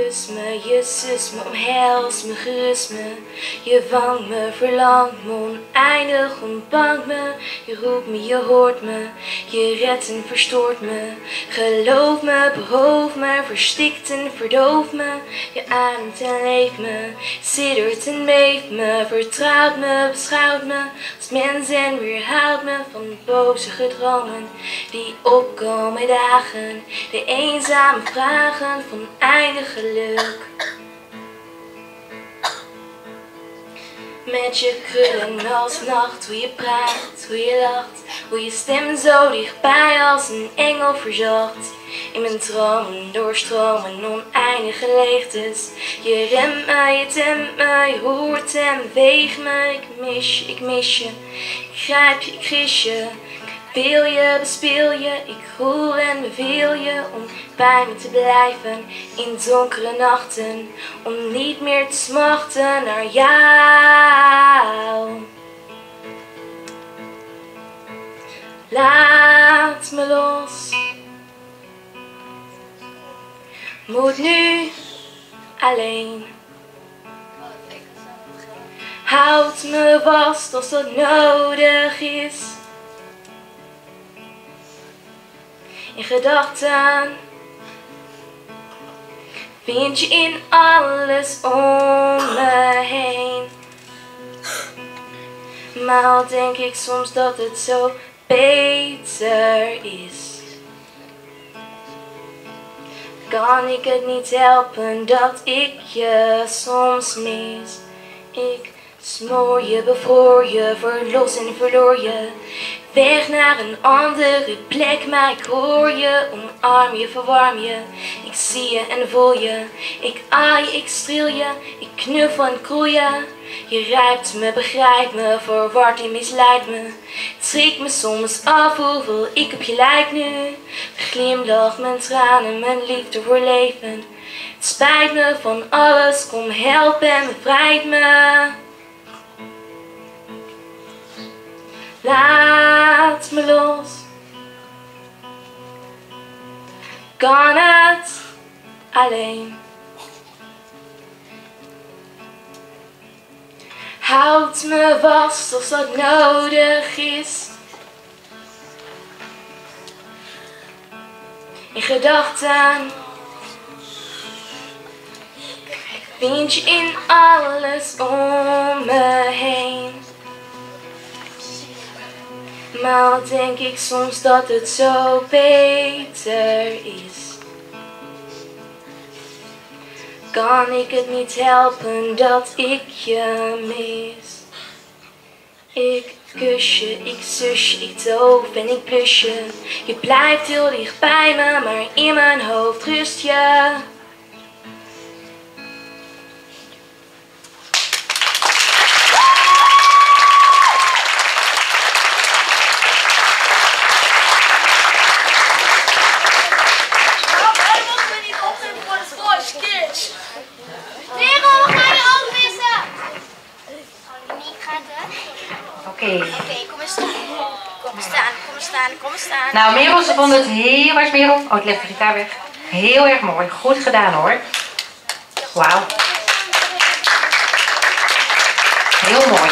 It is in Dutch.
kus me, je zus me, omhels me, gerust me. Je vangt me, verlangt me, oneindig ontbangt me. Je roept me, je hoort me, je redt en verstoort me. Geloof me, beroof me, verstikt en verdooft me. Je ademt en leeft me, siddert en beeft me. Vertrouwt me, beschouwt me als mens en weerhoudt me van boze gedromen die opkomen dagen. De eenzame vragen van eindig geluk. Met je krullen als nacht, hoe je praat, hoe je lacht, hoe je stem zo dichtbij als een engel verzacht. In mijn dromen doorstromen oneindige leegtes. Je remt me, je temt me, je hoort en beweegt me. Ik mis je, ik grijp je, ik gis je. Wil je, bespeel je, ik roer en beveel je om bij me te blijven in donkere nachten, om niet meer te smachten naar jou. Laat me los, moet nu alleen. Houd me vast als dat nodig is. In gedachten vind je in alles om me heen. Maar al denk ik soms dat het zo beter is. Kan ik het niet helpen dat ik je soms mis. Ik smoor je, bevroor je, verlos en verloor je. Weg naar een andere plek, maar ik hoor je, omarm je, verwarm je. Ik zie je en voel je, ik aai je, ik streel je, ik knuffel en kroel je. Je ruikt me, begrijpt me, verward en misleidt me. Het schrikt me soms af hoeveel ik op je lijk nu. De glimlach, mijn tranen, mijn liefde voor leven. Het spijt me van alles, kom helpen en bevrijd me. Laat me los. Kan het alleen. Houd me vast als dat nodig is. In gedachten vind je in alles om me heen. Maar al denk ik soms dat het zo beter is. Kan ik het niet helpen dat ik je mis. Ik kus je, ik zus je, ik doof en ik blus je. Je blijft heel dicht bij me, maar in mijn hoofd rust je. Oké, kom eens staan. Kom eens staan. Nou, Merel, ze vond het heel erg, Merel. Oh, ik leg de gitaar weg. Heel erg mooi. Goed gedaan hoor. Wauw. Heel mooi.